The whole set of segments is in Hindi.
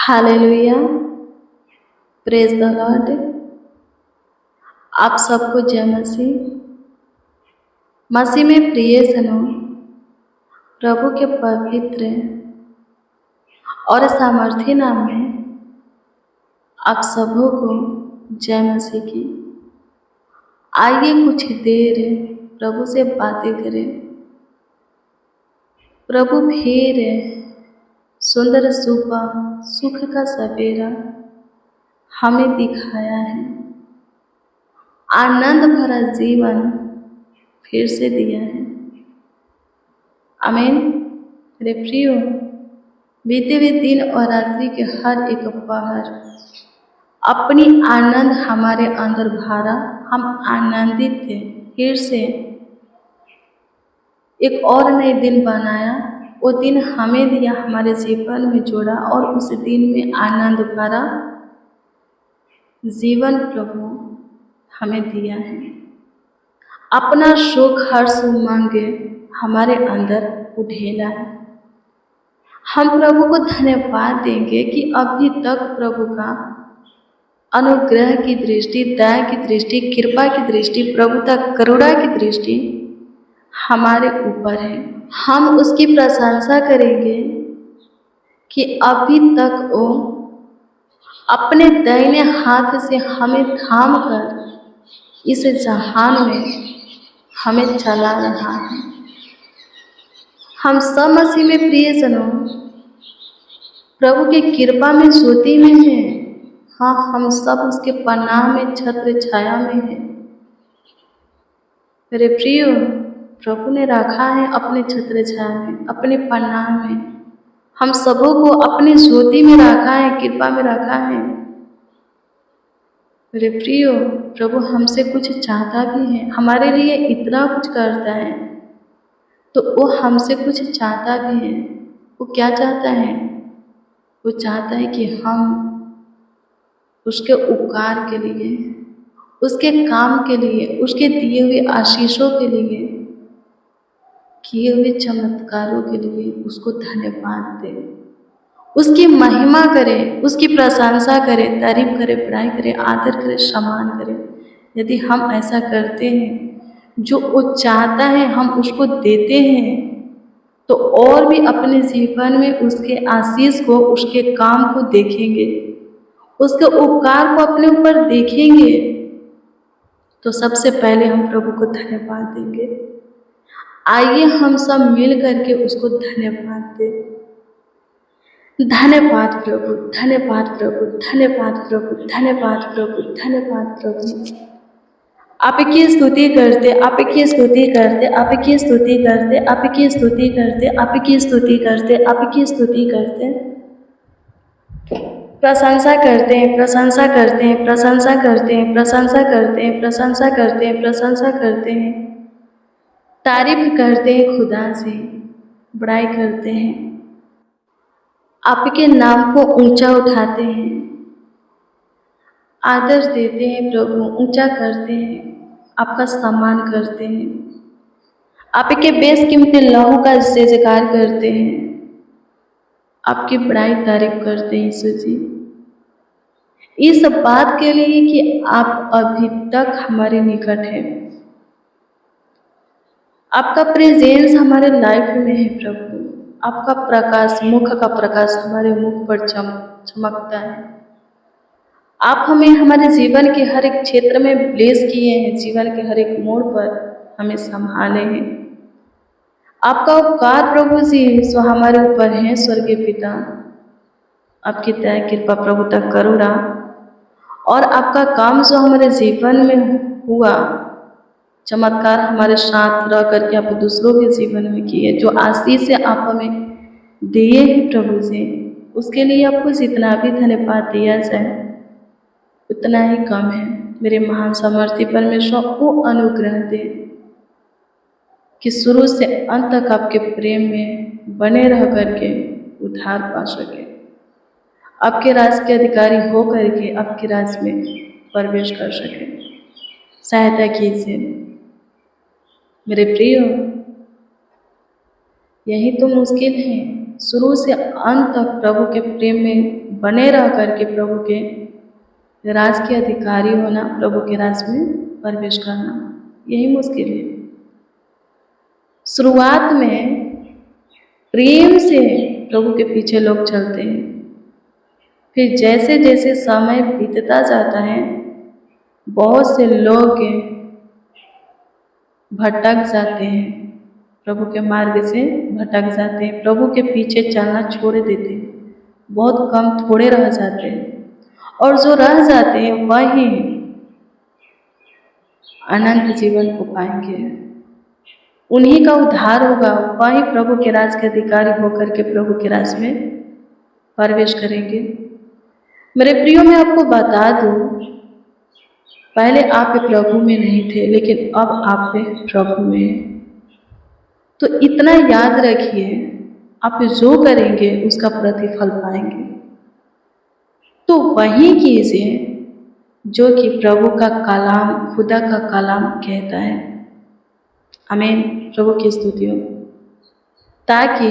हालेलुया। Praise the Lord. आप सबको जय मसीह। मसीह में प्रियजनों, प्रभु के पवित्र और सामर्थी नाम में आप सबों को जय मसीह की। आइए कुछ देर प्रभु से बातें करें। प्रभु फिर सुंदर सुबह सुख का सवेरा हमें दिखाया है। आनंद भरा जीवन फिर से दिया है। आमीन। मेरे प्रियो, बीते हुए दिन और रात्रि के हर एक पहर अपनी आनंद हमारे अंदर भरा। हम आनंदित थे। फिर से एक और नए दिन बनाया। वो दिन हमें दिया, हमारे जीवन में जोड़ा और उस दिन में आनंद भरा जीवन प्रभु हमें दिया है। अपना सुख हर्ष उमंग हमारे अंदर उठेला है। हम प्रभु को धन्यवाद देंगे कि अभी तक प्रभु का अनुग्रह की दृष्टि, दया की दृष्टि, कृपा की दृष्टि, प्रभुता करुणा की दृष्टि हमारे ऊपर है। हम उसकी प्रशंसा करेंगे कि अभी तक वो अपने दाहिने हाथ से हमें थाम कर इस जहान में हमें चला रहा है। हम सब मसीह में प्रियजनों प्रभु की कृपा में ज्योति में हैं। हाँ, हम सब उसके पनाह में, छत्र छाया में हैं। मेरे प्रियो, प्रभु ने रखा है अपने छत्र छाया में, अपने पनाह में। हम सबों को अपनी ज्योति में रखा है, कृपा में रखा है। मेरे प्रियो, प्रभु हमसे कुछ चाहता भी है, हमारे लिए इतना कुछ करता है, तो वो हमसे कुछ चाहता भी है। वो क्या चाहता है? वो चाहता है कि हम उसके उपकार के लिए, उसके काम के लिए, उसके दिए हुए आशीषों के लिए, किए हुए चमत्कारों के लिए उसको धन्यवाद दें, उसकी महिमा करें, उसकी प्रशंसा करें, तारीफ करें, बड़ाई करें, आदर करें, सम्मान करें। यदि हम ऐसा करते हैं, जो वो चाहता है हम उसको देते हैं, तो और भी अपने जीवन में उसके आशीष को, उसके काम को देखेंगे, उसके उपकार को अपने ऊपर देखेंगे, तो सबसे पहले हम प्रभु को धन्यवाद देंगे। आइए हम सब मिल करके उसको धन्यवाद दें। धन्यवाद प्रभु, धन्यवाद प्रभु, धन्यवाद प्रभु, धन्यवाद प्रभु, धन्यवाद प्रभु। आपकी स्तुति करते, आपकी स्तुति करते, आपकी स्तुति करते, आपकी स्तुति करते, आपकी स्तुति करते, आपकी स्तुति करते, प्रशंसा करते हैं, प्रशंसा करते हैं, प्रशंसा करते हैं, प्रशंसा करते हैं, प्रशंसा करते हैं, प्रशंसा करते हैं, तारीफ करते हैं, खुदा से बड़ाई करते हैं, आपके नाम को ऊंचा उठाते हैं, आदर देते हैं प्रभु, ऊंचा करते हैं, आपका सम्मान करते हैं, आपके बेशकीमती लहू का जयजयकार करते हैं, आपकी बड़ाई तारीफ करते हैं यीशु जी। इस बात के लिए कि आप अभी तक हमारे निकट हैं, आपका प्रेजेंस हमारे लाइफ में है प्रभु। आपका प्रकाश, मुख का प्रकाश हमारे मुख पर चमकता है। आप हमें हमारे जीवन के हर एक क्षेत्र में ब्लेस किए हैं, जीवन के हर एक मोड़ पर हमें संभाले हैं। आपका उपकार प्रभु जी जो हमारे ऊपर है, स्वर्गीय पिता, आपकी दया, कृपा, प्रभुता, करुणा और आपका काम जो हमारे जीवन में हुआ, चमत्कार हमारे साथ रह करके आप दूसरों के जीवन में किए, जो आशीष से आप हमें दिए हैं प्रभु जी, उसके लिए आपको जितना भी धन्यवाद दिया जाए उतना ही कम है। मेरे महान सामर्थी परमेश्वर को अनुग्रह दे कि शुरू से अंत तक आपके प्रेम में बने रह करके उद्धार पा सके, आपके राज के अधिकारी हो करके आपके राज में प्रवेश कर सके। सहायता कीजिए मेरे प्रियो। यही तो मुश्किल है शुरू से अंत तक प्रभु के प्रेम में बने रह करके प्रभु के राज के अधिकारी होना, प्रभु के राज में प्रवेश करना, यही मुश्किल है। शुरुआत में प्रेम से प्रभु के पीछे लोग चलते हैं, फिर जैसे जैसे समय बीतता जाता है बहुत से लोग भटक जाते हैं, प्रभु के मार्ग से भटक जाते हैं, प्रभु के पीछे चलना छोड़ देते हैं, बहुत कम थोड़े रह जाते हैं, और जो रह जाते हैं वही अनंत जीवन को पाएंगे, उन्हीं का उद्धार होगा, वही प्रभु के राज के अधिकारी होकर के प्रभु के राज में प्रवेश करेंगे। मेरे प्रियो, मैं आपको बता दूं, पहले आप प्रभु में नहीं थे लेकिन अब आप प्रभु में हैं। तो इतना याद रखिए, आप जो करेंगे उसका प्रतिफल पाएंगे। तो वही कीजिए जो कि प्रभु का कलाम, खुदा का कलाम कहता है। आमीन। प्रभु की स्तुति हो, ताकि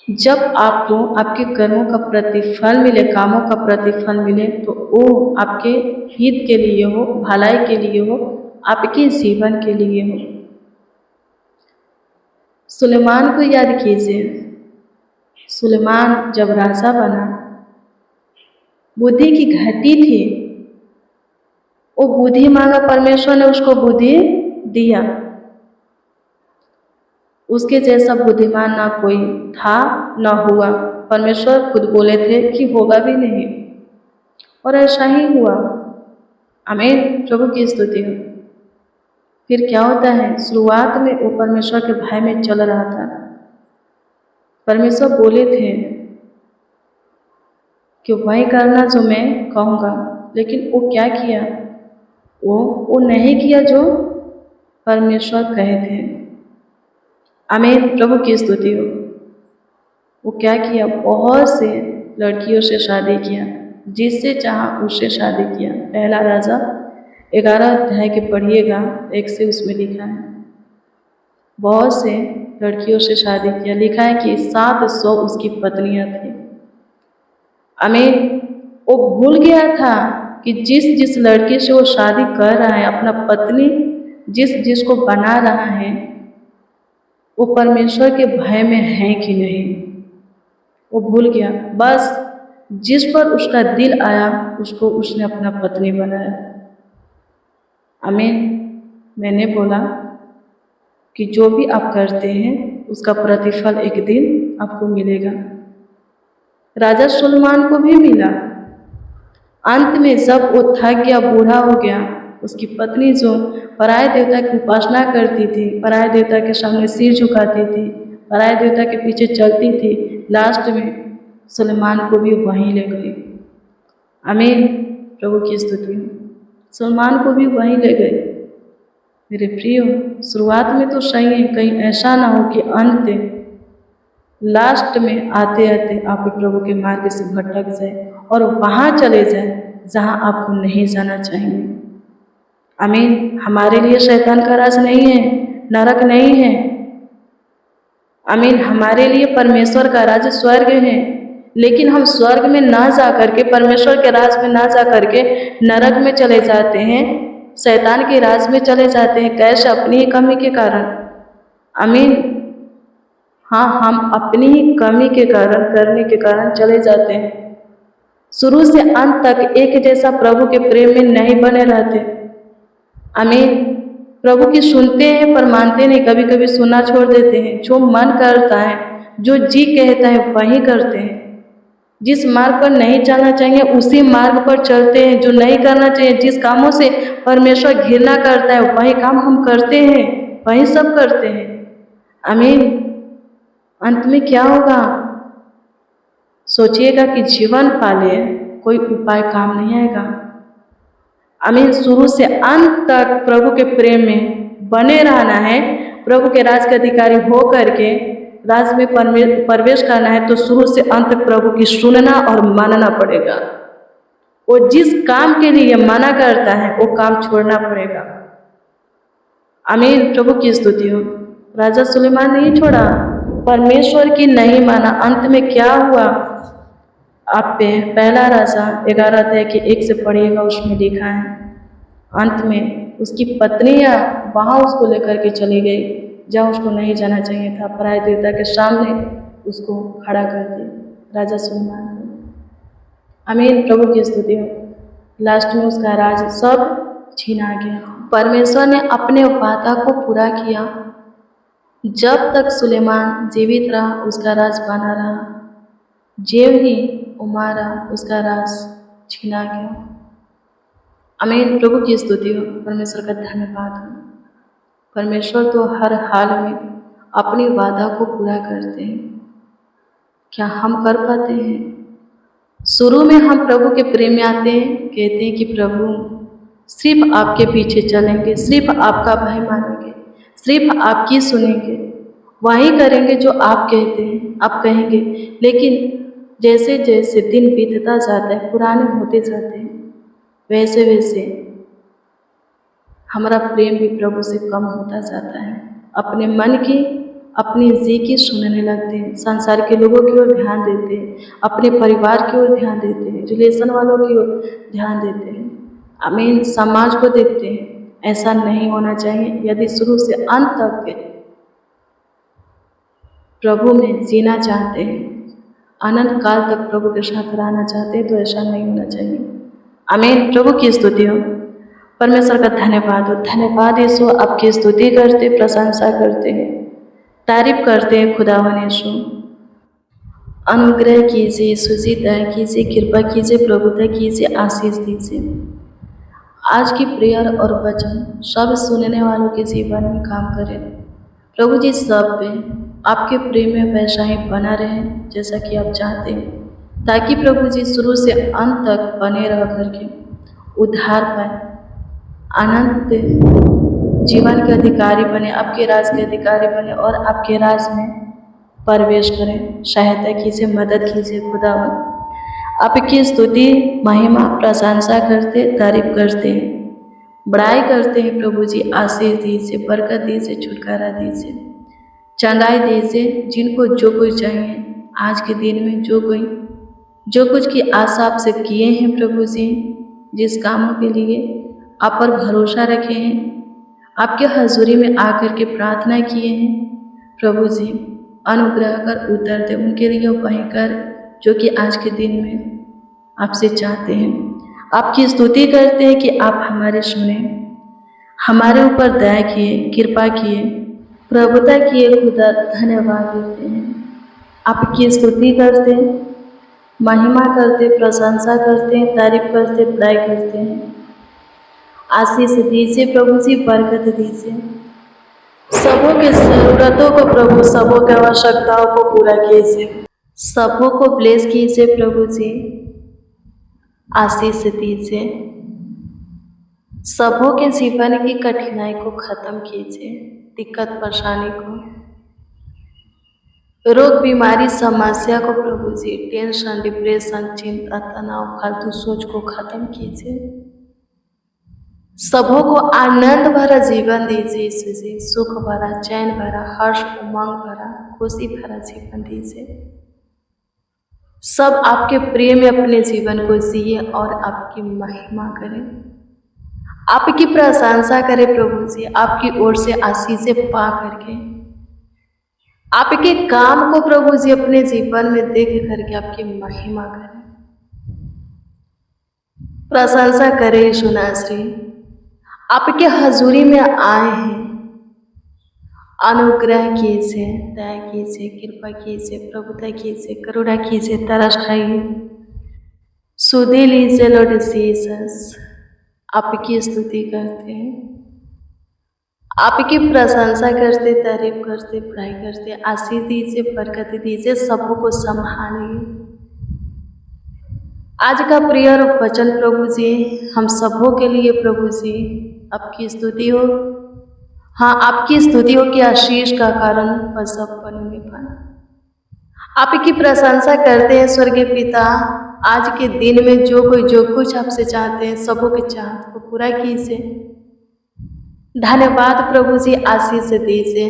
जब आपको आपके कर्मों का प्रतिफल मिले, कामों का प्रतिफल मिले, तो वो आपके हित के लिए हो, भलाई के लिए हो, आपके जीवन के लिए हो। सुलेमान को याद कीजिए, सुलेमान जब राजा बना, बुद्धि की घटी थी, वो बुद्धि मांगा, परमेश्वर ने उसको बुद्धि दिया। उसके जैसा बुद्धिमान ना कोई था ना हुआ, परमेश्वर खुद बोले थे कि होगा भी नहीं, और ऐसा ही हुआ। आमीन। प्रभु की स्तुति हो। फिर क्या होता है, शुरुआत में वो परमेश्वर के भय में चल रहा था। परमेश्वर बोले थे कि वही करना जो मैं कहूँगा, लेकिन वो क्या किया, वो नहीं किया जो परमेश्वर कहे थे। आमीन। प्रभु की स्तुति हो। वो क्या किया, बहुत से लड़कियों से शादी किया, जिससे चाहा उससे शादी किया। पहला राजा 11 अध्याय के पढ़िएगा, 1 से उसमें लिखा है, बहुत से लड़कियों से शादी किया। लिखा है कि 700 उसकी पत्नियां थी। आमीन। वो भूल गया था कि जिस लड़की से वो शादी कर रहा है, अपना पत्नी जिसको बना रहा है, वो परमेश्वर के भय में है कि नहीं, वो भूल गया। बस जिस पर उसका दिल आया उसको उसने अपना पत्नी बनाया। आमीन। मैंने बोला कि जो भी आप करते हैं उसका प्रतिफल एक दिन आपको मिलेगा। राजा सुलेमान को भी मिला। अंत में जब वो थक गया, बूढ़ा हो गया, उसकी पत्नी जो पराय देवता की उपासना करती थी, पराय देवता के सामने सिर झुकाती थी, पराय देवता के पीछे चलती थी, लास्ट में सुलेमान को भी वहीं ले गई। आमीन। प्रभु की स्तुति। सुलेमान को भी वहीं ले गए। मेरे प्रियो, शुरुआत में तो सही है, कहीं ऐसा ना हो कि अंत लास्ट में आते आते आप प्रभु के मार्ग से भटक जाए और वहाँ चले जाए जहाँ आपको नहीं जाना चाहिए। आमीन। हमारे लिए शैतान का राज नहीं है, नरक नहीं है। आमीन। हमारे लिए परमेश्वर का राज स्वर्ग है, लेकिन हम स्वर्ग में ना जा करके, परमेश्वर के राज में ना जा करके नरक में चले जाते हैं, शैतान के राज में चले जाते हैं। कैसे? अपनी ही कमी के कारण। आमीन। हाँ, हम अपनी ही कमी के कारण, करने के कारण चले जाते हैं। शुरू से अंत तक एक जैसा प्रभु के प्रेम में नहीं बने रहते। आमीन। प्रभु की सुनते हैं पर मानते नहीं, कभी कभी सुनना छोड़ देते हैं। जो मन करता है, जो जी कहता है वही करते हैं। जिस मार्ग पर नहीं चलना चाहिए उसी मार्ग पर चलते हैं। जो नहीं करना चाहिए, जिस कामों से परमेश्वर घृणा करता है वही काम हम करते हैं, वही सब करते हैं। आमीन। अंत में क्या होगा? सोचिएगा कि जीवन पाले, कोई उपाय काम नहीं आएगा। आमीन। शुरू से अंत तक प्रभु के प्रेम में बने रहना है, प्रभु के राज के अधिकारी हो करके राज में प्रवेश करना है, तो शुरू से अंत तक प्रभु की सुनना और मानना पड़ेगा। वो जिस काम के लिए मना करता है वो काम छोड़ना पड़ेगा। आमीन। प्रभु की स्तुति हो। राजा सुलेमान नहीं छोड़ा, परमेश्वर की नहीं माना। अंत में क्या हुआ? आप पे पहला राजा 11 अध्याय के 1 से पढ़िएगा, उसमें लिखा है अंत में उसकी पत्नियां वहां उसको लेकर के चली गई जहाँ उसको नहीं जाना चाहिए था। पराय देवता के सामने उसको खड़ा कर दिया राजा सुलेमान को। आमीन, प्रभु की स्तुति हो। लास्ट में उसका राज सब छीना गया। परमेश्वर ने अपने वादा को पूरा किया। जब तक सुलेमान जीवित रहा उसका राज बना रहा, जेव ही उमारा उसका राज छीना गया। आमीन, प्रभु की स्तुति हो। परमेश्वर का धन्यवाद हो। परमेश्वर तो हर हाल में अपनी वादा को पूरा करते हैं। क्या हम कर पाते हैं? शुरू में हम प्रभु के प्रेम में आते हैं, कहते हैं कि प्रभु सिर्फ आपके पीछे चलेंगे, सिर्फ आपका भय मानेंगे, सिर्फ आपकी सुनेंगे, वही करेंगे जो आप कहते हैं, आप कहेंगे। लेकिन जैसे जैसे दिन बीतता जाता है, पुराने होते जाते हैं, वैसे वैसे हमारा प्रेम भी प्रभु से कम होता जाता है। अपने मन की, अपनी जी की सुनने लगते हैं, संसार के लोगों की ओर ध्यान देते हैं, अपने परिवार की ओर ध्यान देते हैं, रिलेशन वालों की ओर ध्यान देते हैं। आमीन, समाज को देखते हैं। ऐसा नहीं होना चाहिए। यदि शुरू से अंत तक प्रभु में जीना चाहते हैं, अनंत काल तक प्रभु के साथ रहना चाहते हैं, तो ऐसा नहीं होना चाहिए। आमीन, प्रभु की स्तुति हो। परमेश्वर का धन्यवाद हो। धन्यवाद यीशु, आपकी स्तुति करते, प्रशंसा करते हैं, तारीफ करते हैं खुदावन यीशु। अनुग्रह कीजिए यीशु जी, दया कीजिए, कृपा कीजिए, प्रभुता कीजिए, आशीष दीजिए। आज की प्रेयर और वचन सब सुनने वालों के जीवन में काम करें। प्रभु जी सब पे आपके प्रेम में वैसा ही बना रहे जैसा कि आप चाहते हैं, ताकि प्रभु जी शुरू से अंत तक बने रह करके उद्धार पाए, अनंत जीवन के अधिकारी बने, आपके राज के अधिकारी बने और आपके राज में प्रवेश करें। सहायता कीजिए, मदद कीजिए खुदावन। आपकी स्तुति, महिमा, प्रशंसा करते, तारीफ करते हैं, बड़ाई करते हैं। प्रभु जी आशीष दीजिए, बरकत दीजिए, छुटकारा दीजिए, चंगाई दीजिए। जिनको जो कुछ चाहिए आज के दिन में, जो कुछ की आशा आपसे किए हैं प्रभु जी, जिस कामों के लिए आप पर भरोसा रखे हैं, आपके हजूरी में आकर के प्रार्थना किए हैं, प्रभु जी अनुग्रह कर उत्तर दे उनके लिए वहीं कर जो कि आज के दिन में आपसे चाहते हैं। आपकी स्तुति करते हैं कि आप हमारे सुने, हमारे ऊपर दया किए, कृपा किए, प्रभुता किए। खुदा धन्यवाद देते हैं। आपकी स्तुति करते, महिमा करते, प्रशंसा करते हैं, तारीफ करते, बड़ाई करते हैं। आशीष दीजिए प्रभु जी, बरकत दीजिए। सबों की ज़रूरतों को प्रभु, सबों की आवश्यकताओं को पूरा कीजिए, सबों को ब्लेस कीजिए प्रभु जी, आशीष दीजिए। सबों के जीवन की कठिनाई को खत्म कीजिए, दिक्कत परेशानी को, रोग बीमारी समस्या को प्रभु जी, टेंशन, डिप्रेशन, चिंता, तनाव, फालतू सोच को खत्म कीजिए। सबों को आनंद भरा जीवन दीजिए यीशु जी, सुख भरा, चैन भरा, हर्ष, उमंग भरा, खुशी भरा जीवन दीजिए। सब आपके प्रेम में अपने जीवन को जिए और आपकी महिमा करें, आपकी प्रशंसा करें प्रभु जी, आपकी ओर से आशीषें पा करके, आपके काम को प्रभु जी अपने जीवन में देख करके आपकी महिमा करें, प्रशंसा करें। यीशु नासरी आपके हजूरी में आए हैं, अनुग्रह कीजिए, दया कीजिए, कृपा कीजिए, प्रभुता कीजिए, करुणा कीजिए, तरस खाइए, सुधि लीजिए लॉर्ड जीसस। आपकी स्तुति करते हैं, आपकी प्रशंसा करते, तारीफ करते, पढ़ाई करते, आशीष दीजिए, बरकत दीजिए, सबों को संभालिए। आज का प्रेयर और वचन प्रभु जी हम सबों के लिए प्रभु जी आपकी स्तुति हो। हाँ, आपकी स्तुति हो कि आशीष का कारण वह सब बनेंगे पाना। आपकी प्रशंसा करते हैं स्वर्गीय पिता। आज के दिन में जो कुछ आपसे चाहते हैं, सबों के चाहत को पूरा कीजिए। धन्यवाद प्रभु जी, आशीष दीजिए।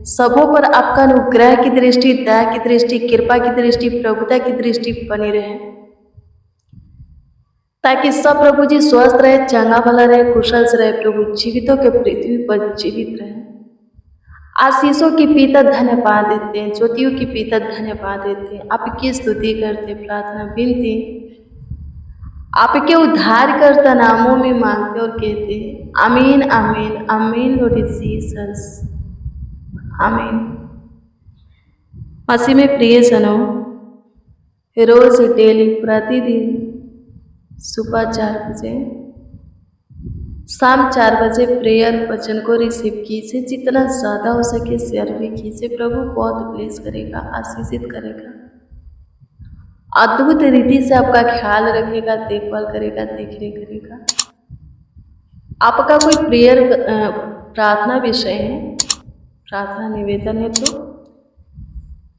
सबों पर आपका अनुग्रह की दृष्टि, दया की दृष्टि, कृपा की दृष्टि, प्रभुता की दृष्टि बनी रहे, ताकि सब प्रभु जी स्वस्थ रहे, चंगा भला रहे, कुशल से रहे प्रभु, जीवितों के पृथ्वी पर जीवित रहे। आशीषों की पीता धन्यवाद देते हैं, ज्योतियों की पीता धन्यवाद देते हैं, आपकी स्तुति करते, प्रार्थना विनती आपके उद्धारकर्ता नामों में मांगते और कहते हैं आमीन आमीन आमीन लॉर्ड जीसस, आमीन। मसीह में प्रिय जनों, रोज डेली प्रतिदिन सुबह 4 बजे, शाम 4 बजे प्रेयर वचन को रिसीव कीजिए, जितना ज़्यादा हो सके शेयर भी कीजिए। प्रभु बहुत ब्लेस करेगा, आशीषित करेगा, अद्भुत रीति से आपका ख्याल रखेगा, देखभाल करेगा, देखरेख करेगा। आपका कोई प्रेयर प्रार्थना विषय है, प्रार्थना निवेदन है तो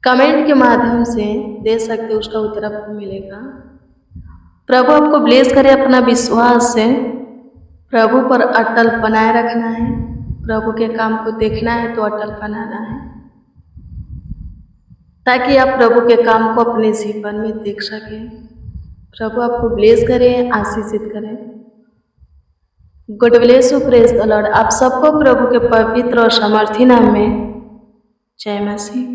कमेंट के माध्यम से दे सकते, उसका उत्तर आपको मिलेगा। प्रभु आपको ब्लेस करे। अपना विश्वास से प्रभु पर अटल बनाए रखना है, प्रभु के काम को देखना है तो अटल बनाना है, ताकि आप प्रभु के काम को अपने जीवन में देख सकें। प्रभु आपको ब्लेस करें, आशीषित करें। God bless you, praise the Lord. आप सबको प्रभु के पवित्र और सामर्थी नाम में जय मसीह।